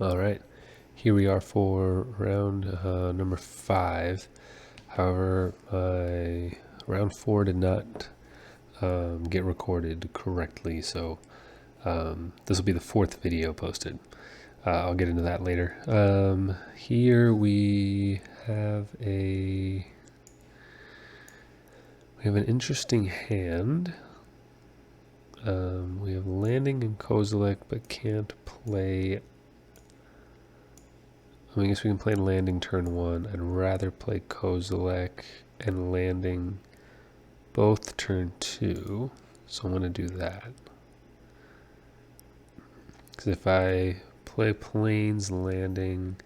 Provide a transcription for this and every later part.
All right, here we are for round number 5. However, my round 4 did not get recorded correctly, so this will be the 4th video posted. I'll get into that later. Here we have an interesting hand. We have landing and Kozilek, but can't play. I guess we can play landing turn 1. I'd rather play Kozilek and landing both turn 2, so I'm going to do that. Because if I play planes landing,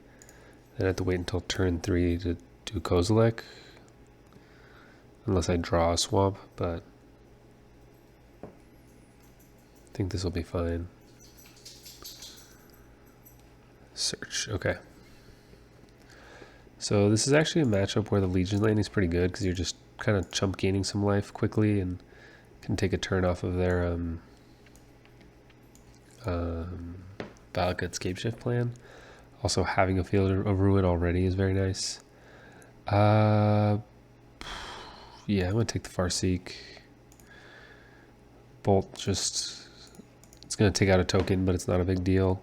then I have to wait until turn 3 to do Kozilek, unless I draw a swamp, but I think this will be fine. Search, okay. So this is actually a matchup where the Legion landing is pretty good because you're just kind of chump gaining some life quickly and can take a turn off of their Valakut Scapeshift plan. Also, having a Field of Ruin already is very nice. Yeah, I'm going to take the Farseek. Bolt just, it's going to take out a token, but it's not a big deal.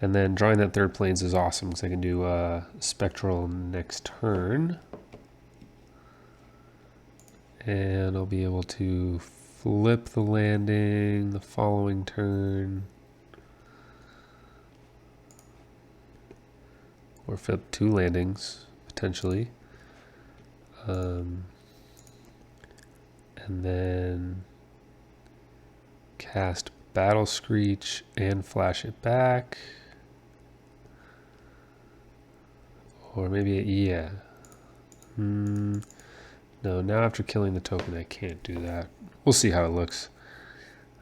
And then drawing that third planes is awesome because I can do Spectral next turn. And I'll be able to flip the landing the following turn. Or flip 2 landings, potentially. And then cast Battle Screech and flash it back. Or maybe, yeah. No, now after killing the token, I can't do that. We'll see how it looks.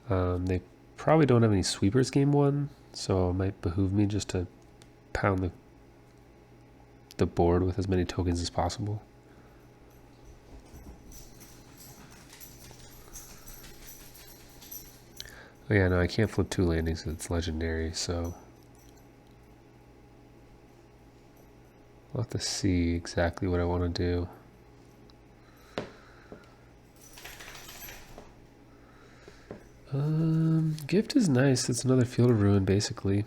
They probably don't have any sweepers game 1, so it might behoove me just to pound the board with as many tokens as possible. Oh yeah, no, I can't flip 2 landings, it's legendary, so I'll have to see exactly what I want to do. Gift is nice. It's another Field of Ruin, basically.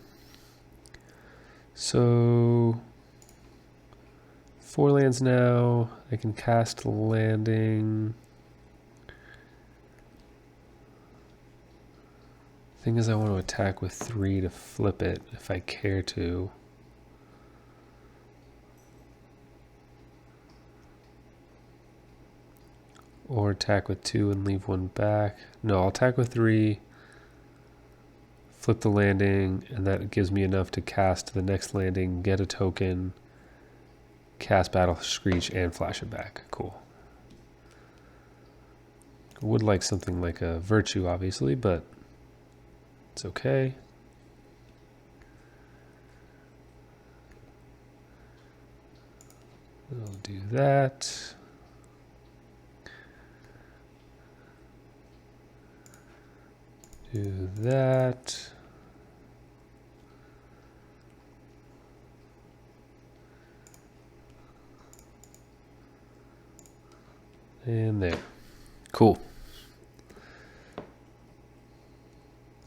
So 4 lands now. I can cast landing. Thing is, I want to attack with 3 to flip it if I care to. Or attack with 2 and leave 1 back. No, I'll attack with 3, flip the landing, and that gives me enough to cast the next landing, get a token, cast Battle Screech, and flash it back. Cool. I would like something like a Virtue, obviously, but it's okay. I'll do that. Do that. And there. Cool.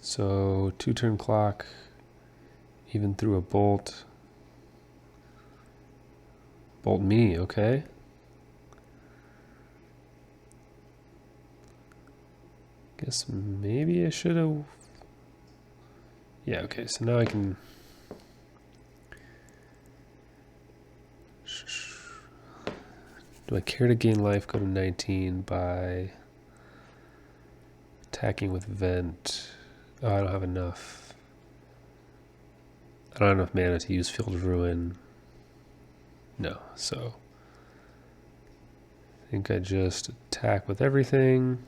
So 2 turn clock, even through a bolt. Bolt me, okay. Guess maybe I should have. Yeah, okay, so now I can. Do I care to gain life? Go to 19 by attacking with Vent. Oh, I don't have enough. I don't have enough mana to use Field of Ruin. No, so I think I just attack with everything.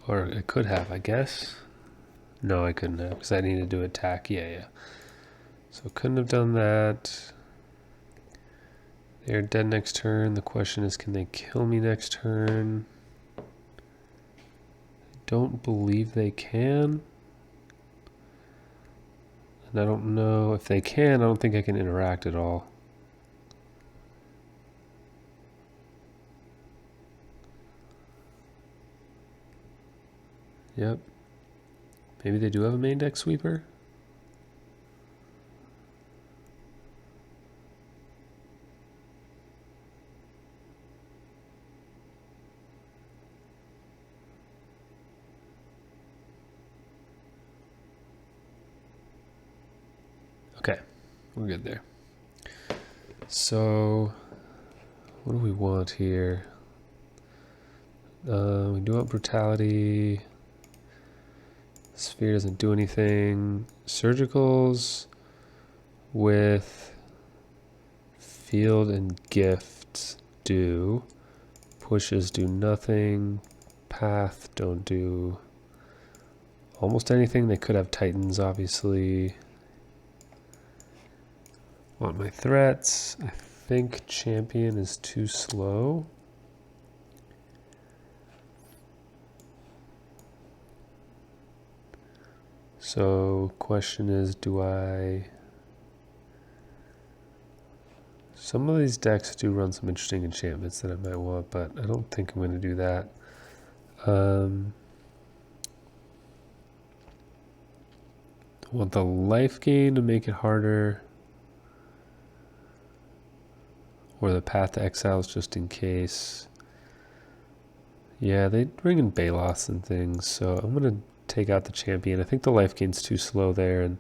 Or I could have, I guess. No, I couldn't have because I needed to attack. Yeah. So couldn't have done that. They're dead next turn. The question is, can they kill me next turn? I don't believe they can. And I don't know if they can. I don't think I can interact at all. Yep. Maybe they do have a main deck sweeper. Okay, we're good there. So, what do we want here? We do want brutality. Sphere doesn't do anything. Surgicals with field and gifts do. Pushes do nothing. Path don't do almost anything. They could have Titans, obviously. Want my threats. I think champion is too slow. So question is, do I... Some of these decks do run some interesting enchantments that I might want, but I don't think I'm going to do that. I want the life gain to make it harder. Or the path to exiles just in case. Yeah, they bring in Balos and things, so I'm going to take out the champion. I think the life gain's too slow there, and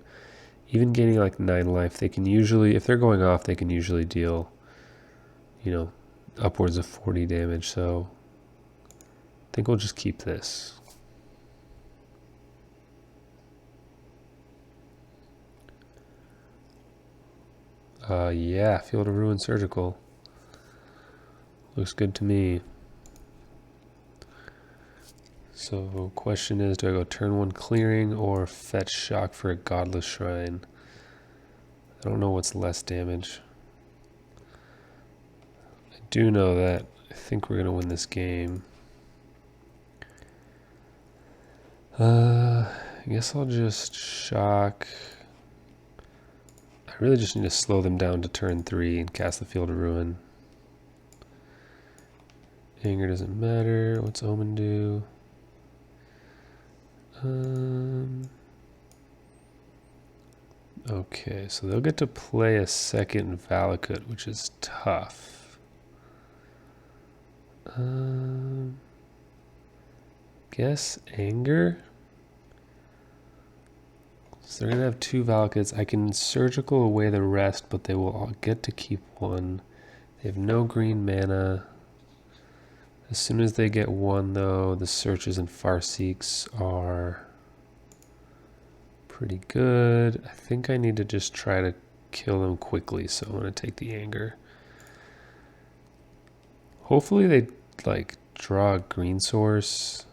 even gaining like 9 life, they can usually, if they're going off, they can usually deal, you know, upwards of 40 damage, so I think we'll just keep this. Yeah, Field of Ruin Surgical. Looks good to me. So question is, do I go turn 1 clearing or fetch shock for a Godless Shrine? I don't know what's less damage. I do know that I think we're going to win this game. I guess I'll just shock. I really just need to slow them down to turn 3 and cast the Field of Ruin. Anger doesn't matter. What's Omen do? Okay, so they'll get to play a second Valakut, which is tough. Guess Anger? So they're going to have 2 Valakuts. I can surgical away the rest, but they will all get to keep 1. They have no green mana. As soon as they get 1, though, the Searches and Farseeks are pretty good. I think I need to just try to kill them quickly, so I'm going to take the Anger. Hopefully they, like, draw a green source,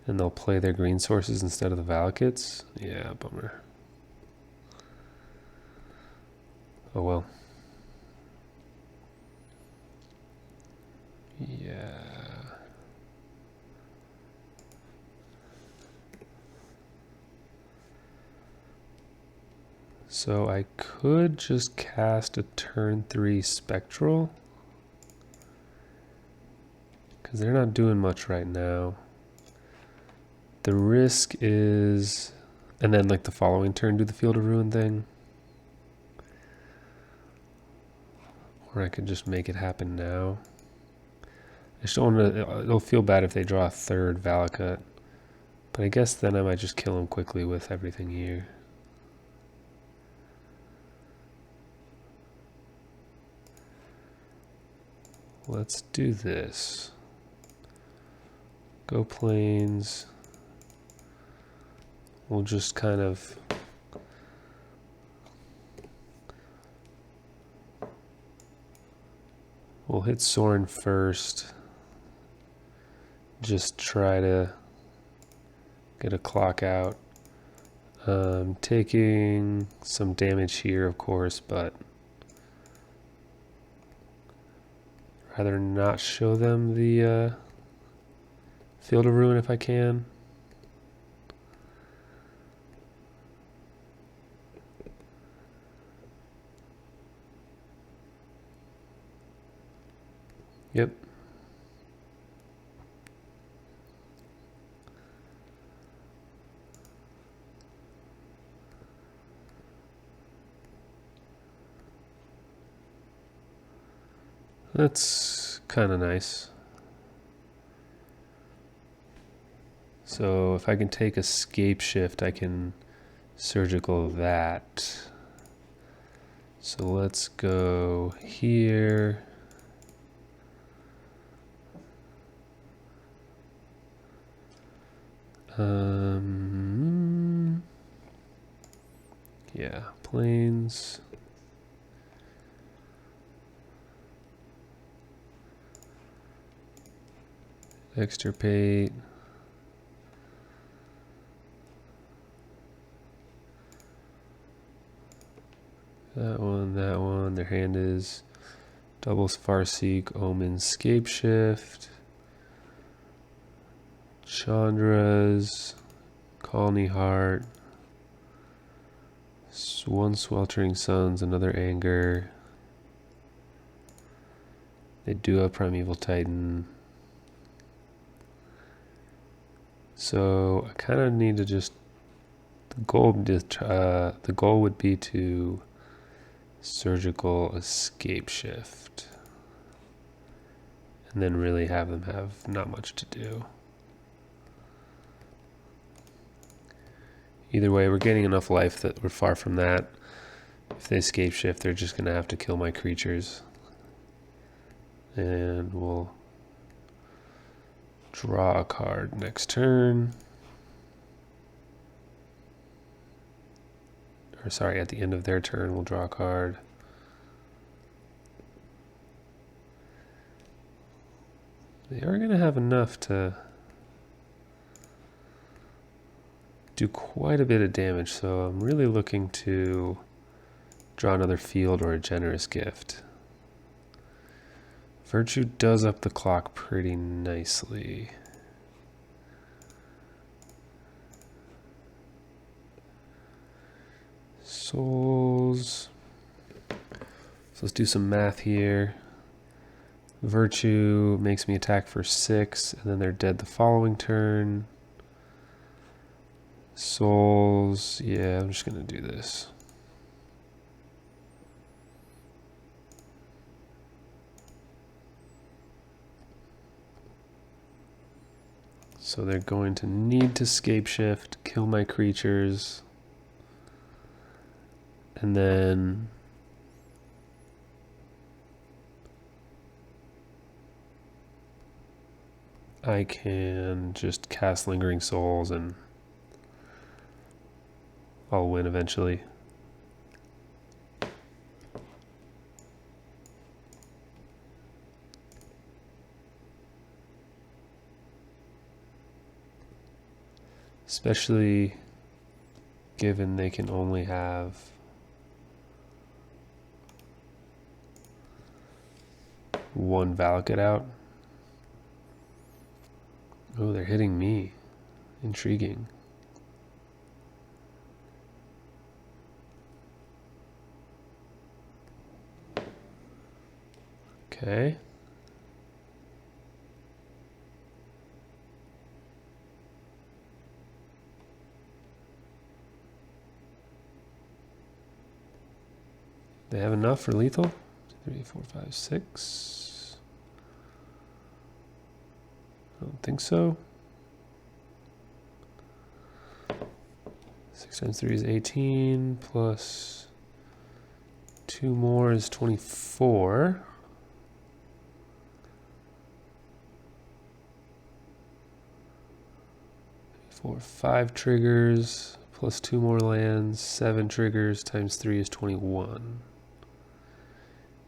and they'll play their green sources instead of the Valakuts. Yeah, bummer. Oh well. Yeah. So I could just cast a turn 3 Spectral, because they're not doing much right now. The risk is, and then like the following turn do the Field of Ruin thing. Or I could just make it happen now. I just don't want to, it'll feel bad if they draw a 3rd Valakut. But I guess then I might just kill him quickly with everything here. Let's do this. Go Plains. We'll just kind of we'll hit Sorin first. Just try to get a clock out. Taking some damage here, of course, but rather not show them the Field of Ruin if I can. Yep. That's kind of nice. So if I can take escape shift, I can surgical that. So let's go here. Yeah, planes. Extirpate. That one. Their hand is double Farseek, Omen, Scape Shift. Chandra's, Colony Heart. One Sweltering Suns, another Anger. They do have Primeval Titan. So I kind of need to just the goal would be to surgical escape shift, and then really have them have not much to do. Either way, we're getting enough life that we're far from that. If they escape shift, they're just going to have to kill my creatures. And we'll draw a card next turn. Or sorry, at the end of their turn, we'll draw a card. They are going to have enough to do quite a bit of damage, so I'm really looking to draw another field or a generous gift. Virtue does up the clock pretty nicely. Souls. So let's do some math here. Virtue makes me attack for 6, and then they're dead the following turn. Souls, yeah, I'm just going to do this. So they're going to need to scape shift, kill my creatures, and then I can just cast Lingering Souls and I'll win eventually. Especially given they can only have one Valakut out. Oh, they're hitting me. Intriguing. Okay. They have enough for lethal? 3, 4, 5, 6. I don't think so. 6 times 3 is 18, plus 2 more is 24. 4, 5 triggers, plus 2 more lands, 7 triggers, times 3 is 21.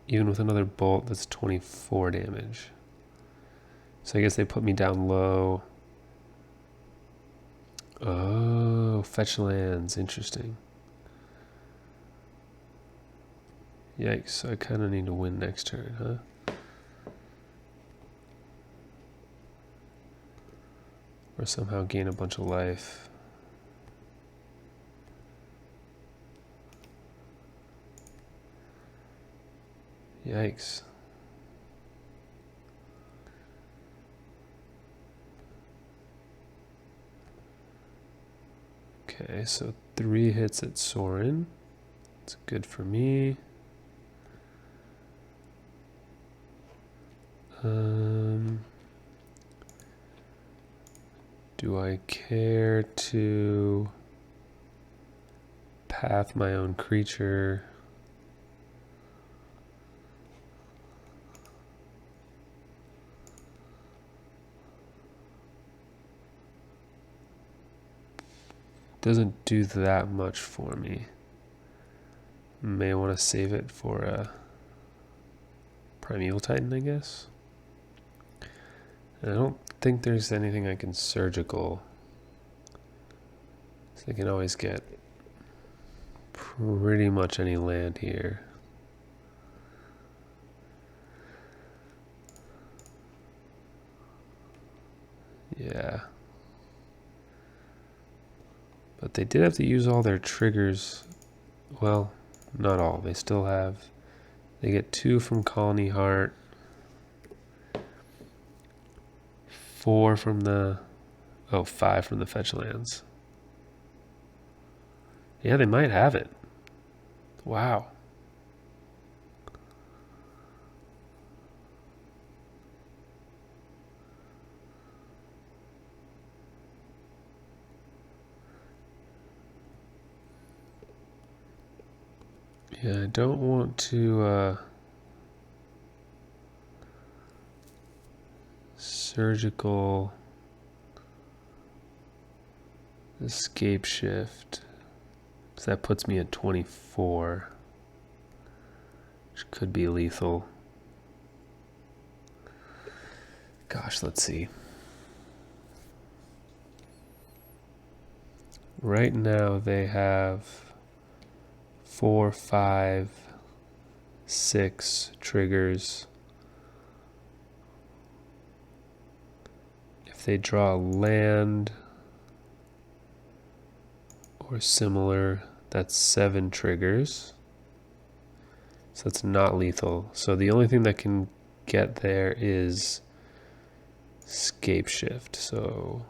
Even with another bolt, that's 24 damage. So I guess they put me down low. Oh, fetch lands, interesting. Yikes, so I kind of need to win next turn, huh? or somehow gain a bunch of life. Yikes. Okay, so 3 hits at Sorin. It's good for me. Do I care to path my own creature? Doesn't do that much for me. May want to save it for a Primeval Titan, I guess. And I don't think there's anything I can surgical. So I can always get pretty much any land here. Yeah. But they did have to use all their triggers. Well, not all. They still have. They get 2 from Colony Heart. 4 from the. Oh, 5 from the fetch lands. Yeah, they might have it. Wow. Yeah, I don't want to surgical escape shift. So that puts me at 24, which could be lethal. Gosh, let's see. Right now they have 4, 5, 6 triggers. If they draw a land or similar, that's 7 triggers. So that's not lethal. So the only thing that can get there is escape shift. So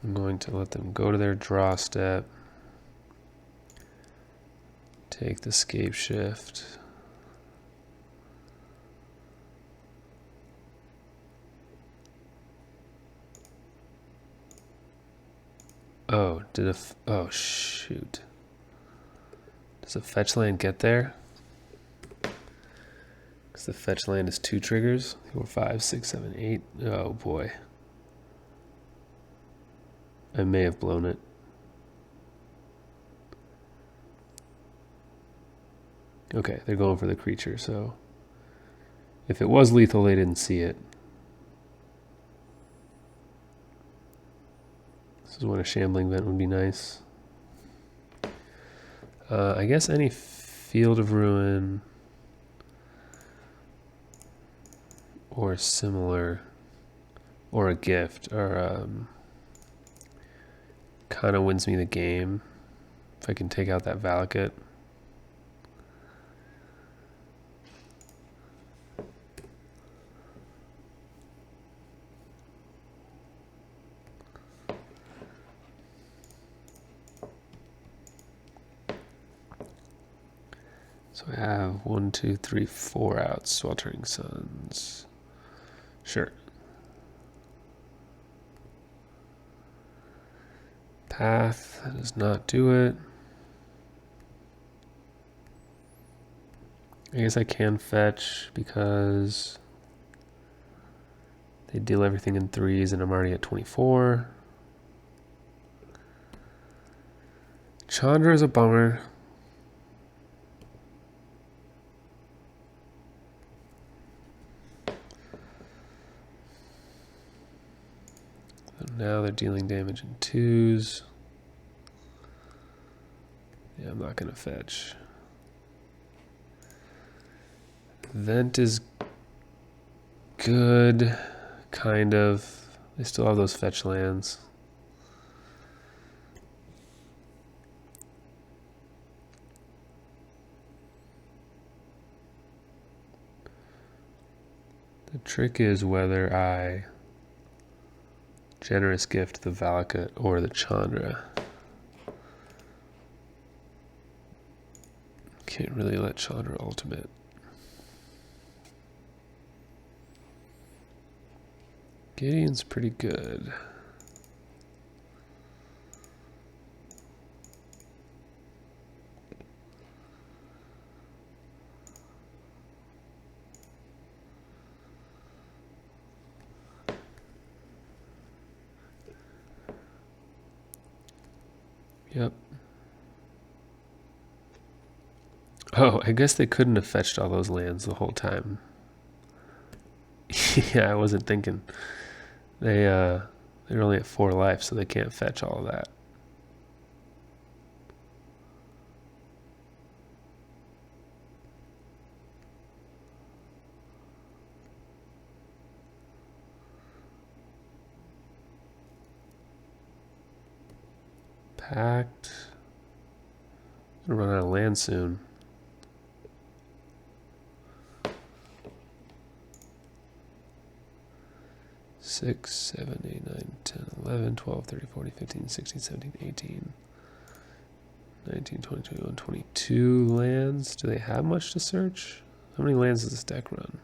I'm going to let them go to their draw step. Take the escape shift. Oh, oh shoot. Does a fetch land get there? Because the fetch land is 2 triggers. 4, 5, 6, 7, 8. Oh boy. I may have blown it. Okay, they're going for the creature, so if it was lethal, they didn't see it. This is when a Shambling Vent would be nice. I guess any Field of Ruin or similar, or a gift, or kind of wins me the game if I can take out that Valakut. So I have 1, 2, 3, 4 outs. Sweltering Suns. Sure. Path does not do it. I guess I can fetch because they deal everything in 3s and I'm already at 24. Chandra is a bummer. Now they're dealing damage in 2s. Yeah, I'm not going to fetch. Vent is good, kind of. They still have those fetch lands. The trick is whether I generous gift the Valakut or the Chandra. Can't really let Chandra ultimate. Gideon's pretty good. Yep. Oh, I guess they couldn't have fetched all those lands the whole time. Yeah, I wasn't thinking. They're only at 4 life, so they can't fetch all of that. Pact. Gonna run out of land soon. Six, 7, 8, 9, 10, 11, 12, 13, 14, 15, 16, 17, 18, 19, 20, 21, 22 lands. Do they have much to search? How many lands does this deck run?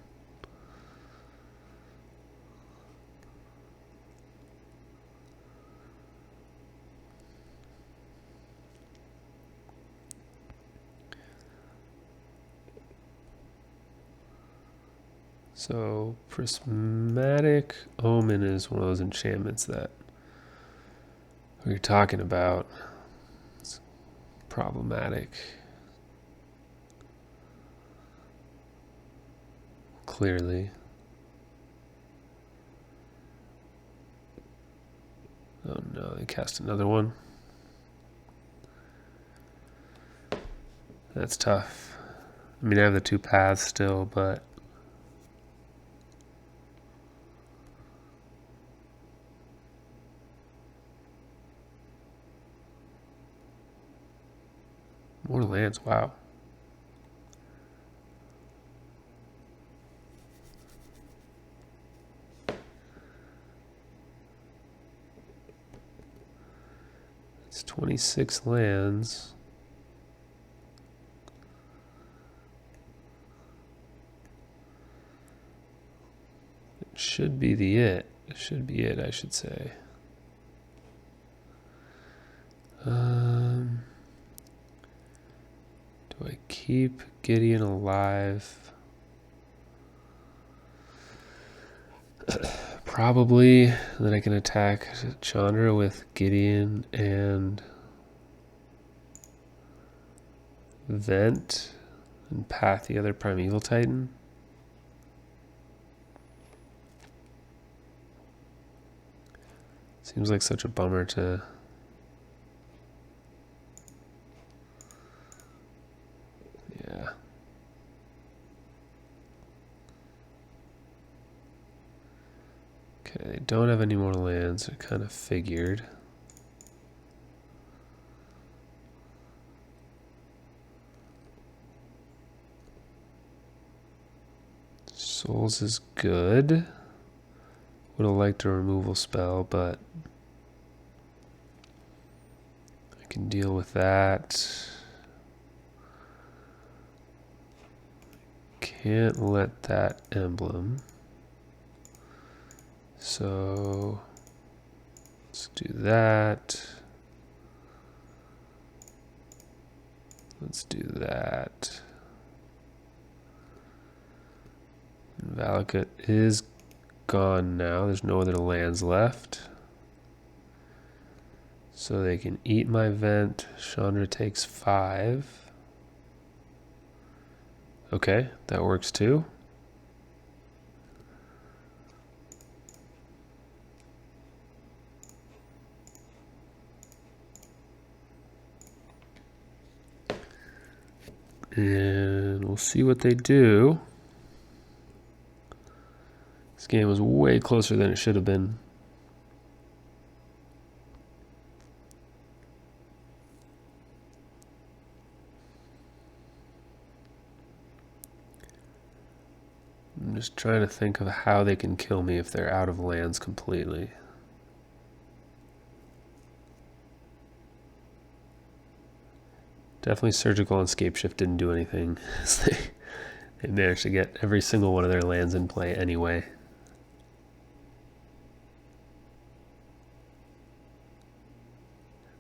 So, Prismatic Omen is one of those enchantments that we were talking about. It's problematic. Clearly. Oh no, they cast another one. That's tough. I mean, I have the 2 paths still, but more lands, wow. It's 26 lands. It should be it. It should be it, I should say. Do I keep Gideon alive? Probably. Then I can attack Chandra with Gideon and Vent and path the other Primeval Titan. Seems like such a bummer to... Yeah. Okay, they don't have any more lands. I kind of figured. Souls is good. Would have liked a removal spell, but I can deal with that. Can't let that emblem. So let's do that. Let's do that. Valakut is gone now. There's no other lands left. So they can eat my Vent. Chandra takes 5. Okay, that works too. And we'll see what they do. This game was way closer than it should have been. just trying to think of how they can kill me if they're out of lands completely. Definitely Surgical and Scapeshift didn't do anything. They managed to get every single one of their lands in play anyway.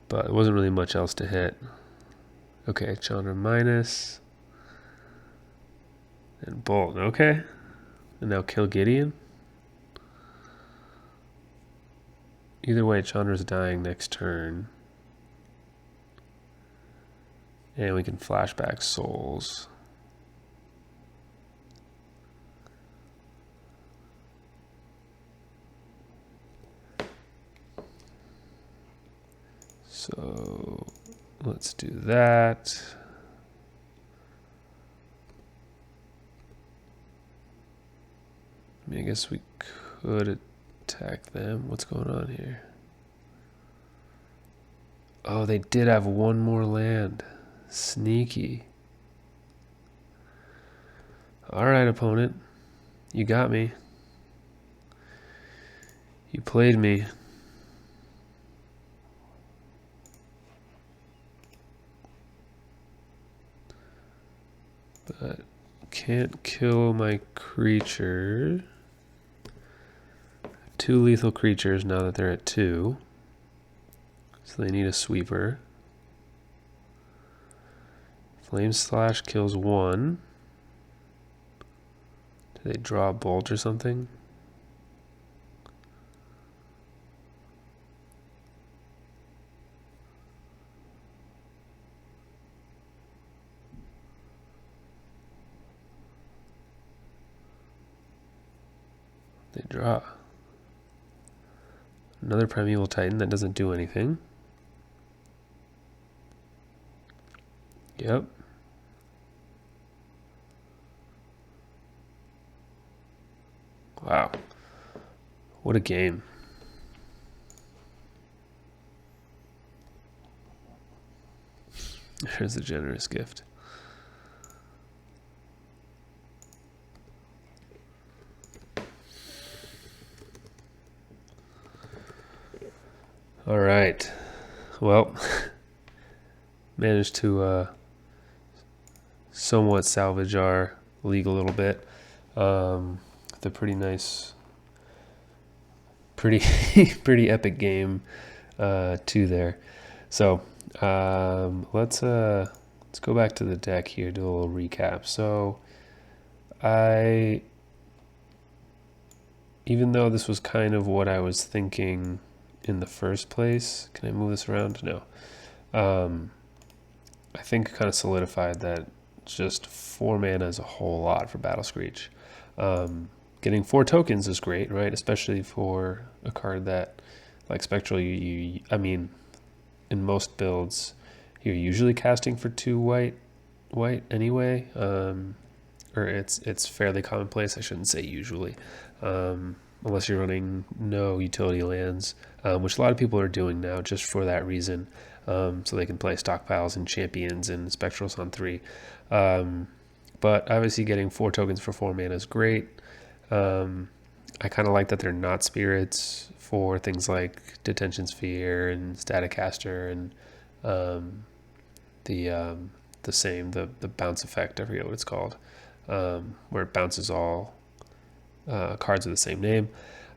But it wasn't really much else to hit. Okay, Chandra minus. And Bolt, okay. And now kill Gideon. Either way, Chandra's dying next turn. And we can flashback souls. So let's do that. I mean, I guess we could attack them. What's going on here? Oh, they did have one more land. Sneaky. All right, opponent. You got me. You played me. But can't kill my creature. 2 lethal creatures now that they're at 2. So they need a sweeper. Flame Slash kills 1. Do they draw a bolt or something? They draw. Another Primeval Titan that doesn't do anything. Yep. Wow. What a game. There's a generous gift. All right. Well, managed to somewhat salvage our league a little bit. The pretty nice, pretty epic game too there. So let's go back to the deck here, do a little recap. So even though this was kind of what I was thinking in the first place, can I move this around? No. I think kind of solidified that just 4 mana is a whole lot for Battle Screech. Getting 4 tokens is great, right? Especially for a card that, like Spectral, I mean, in most builds, you're usually casting for 2 white anyway. Or it's fairly commonplace. I shouldn't say usually, unless you're running no utility lands, which a lot of people are doing now just for that reason, so they can play stockpiles and champions and spectrals on 3. But obviously getting 4 tokens for 4 mana is great. I kind of like that they're not spirits for things like Detention Sphere and Staticaster and the bounce effect. I forget what it's called, where it bounces all cards with the same name.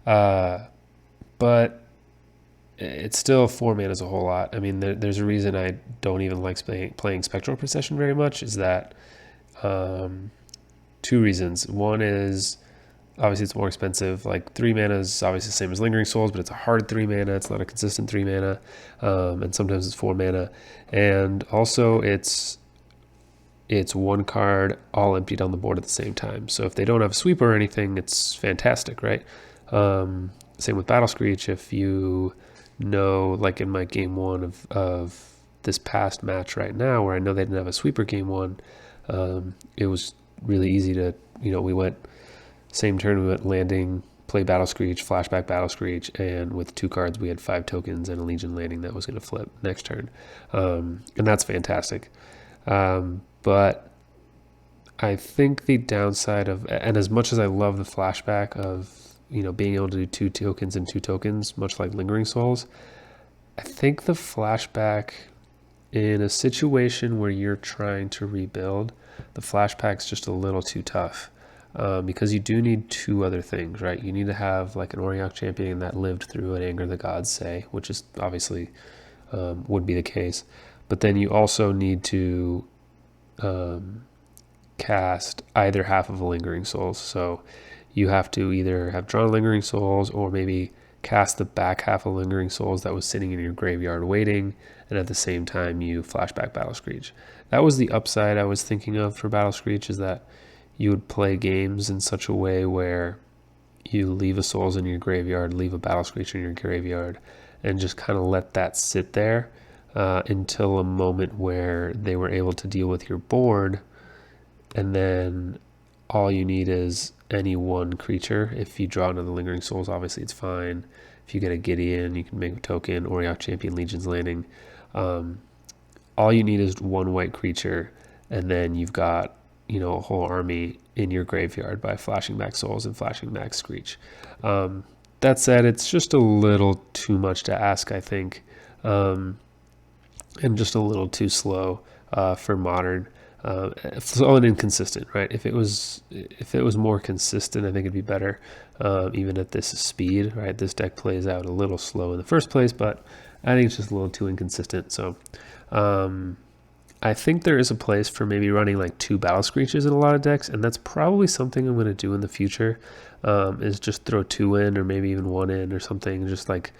But it's still 4 mana is a whole lot. I mean, there's a reason I don't even like playing Spectral Procession very much, is that 2 reasons. One is obviously it's more expensive. Like 3 mana is obviously the same as Lingering Souls, but it's a hard 3 mana. It's not a consistent 3 mana. And sometimes it's 4 mana. And also it's 1 card all emptied on the board at the same time. So if they don't have a sweeper or anything, it's fantastic, right? Same with Battle Screech. If you know, like in my game 1 of this past match right now, where I know they didn't have a sweeper game 1, it was really easy to, we went same turn, we went landing, play Battle Screech, flashback Battle Screech, and with 2 cards we had 5 tokens and a Legion landing that was going to flip next turn. And that's fantastic. But I think the downside of, and as much as I love the flashback of, being able to do 2 tokens and 2 tokens, much like Lingering Souls, I think the flashback in a situation where you're trying to rebuild, the flashback's just a little too tough. Because you do need 2 other things, right? You need to have like an Auriok champion that lived through an Anger the Gods, say, which is obviously would be the case. But then you also need to cast either half of a Lingering Souls. So you have to either have drawn Lingering Souls or maybe cast the back half of Lingering Souls that was sitting in your graveyard waiting, and at the same time you flashback Battle Screech. That was the upside I was thinking of for Battle Screech, is that you would play games in such a way where you leave a Souls in your graveyard, leave a Battle Screech in your graveyard, and just kind of let that sit there until a moment where they were able to deal with your board, and then all you need is any one creature. If you draw another Lingering Souls, obviously it's fine. If you get a Gideon, you can make a token, Auriok Champion, Legion's Landing. All you need is one white creature, and then you've got, a whole army in your graveyard by flashing back Souls and flashing back Screech. That said, it's just a little too much to ask, I think, and just a little too slow for Modern. Slow and inconsistent, right? If it was more consistent, I think it'd be better. Even at this speed, right? This deck plays out a little slow in the first place, but I think it's just a little too inconsistent. So I think there is a place for maybe running like 2 Battle Screeches in a lot of decks, and that's probably something I'm going to do in the future, is just throw 2 in, or maybe even 1 in or something, just like,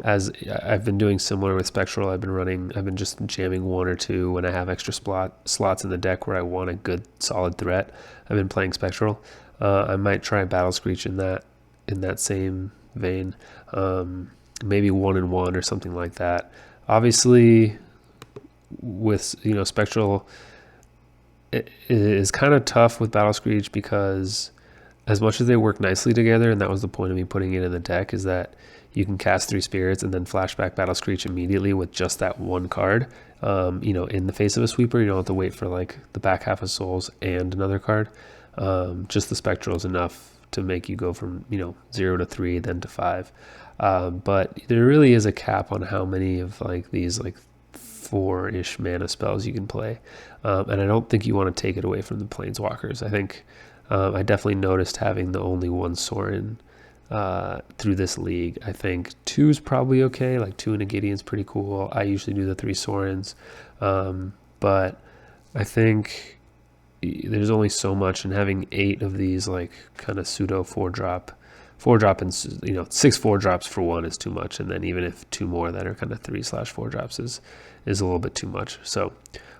as I've been doing similar with Spectral. I've been just jamming 1 or 2 when I have extra slots in the deck where I want a good solid threat. I've been playing Spectral. I might try Battle Screech in that same vein. Maybe 1 and 1 or something like that. Obviously, with Spectral, it is kind of tough with Battle Screech, because as much as they work nicely together, and that was the point of me putting it in the deck, is that you can cast 3 spirits and then flashback Battle Screech immediately with just that 1 card. In the face of a sweeper, you don't have to wait for like the back half of Souls and another card. Just the Spectral is enough to make you go from 0 to 3, then to 5. But there really is a cap on how many of like these like 4-ish mana spells you can play, and I don't think you want to take it away from the Planeswalkers. I think I definitely noticed having the only 1 Sorin through this league. I think 2 is probably okay, like 2 and a Gideon's pretty cool. I usually do the 3 Sorins, but I think there's only so much, and having 8 of these like kind of pseudo 4-drop and 6 4-drops for 1 is too much, and then even if 2 more that are kind of 3/4 drops is a little bit too much. So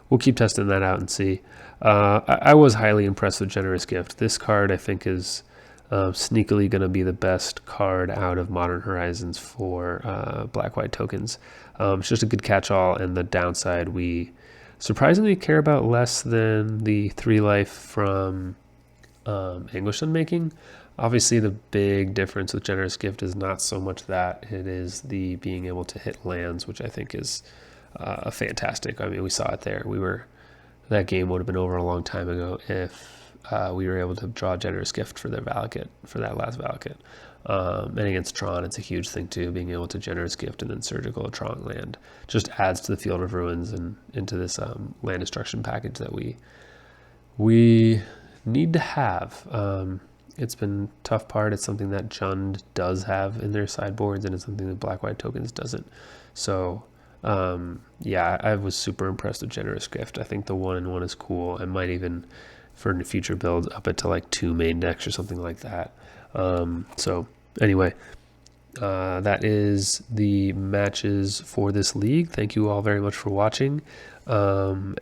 we'll keep testing that out and see. I was highly impressed with Generous Gift. This card, I think, is sneakily going to be the best card out of Modern Horizons for black-white tokens. It's just a good catch-all, and the downside we surprisingly care about less than the 3 life from Anguish Unmaking. Obviously, the big difference with Generous Gift is not so much that, it is the being able to hit lands, which I think is fantastic. I mean, we saw it there. That game would have been over a long time ago if we were able to draw Generous Gift for their Valakut, for that last Valakut. And against Tron, it's a huge thing too, being able to Generous Gift and then Surgical a Tron land. Just adds to the Field of Ruins and into this land destruction package that we need to have. It's been a tough part. It's something that Jund does have in their sideboards, and it's something that black-white tokens doesn't. So yeah, I was super impressed with Generous Gift. I think the 1-in-1 is cool. I might even, for future builds, up it to like 2 main decks or something like that. So anyway, that is the matches for this league. Thank you all very much for watching, and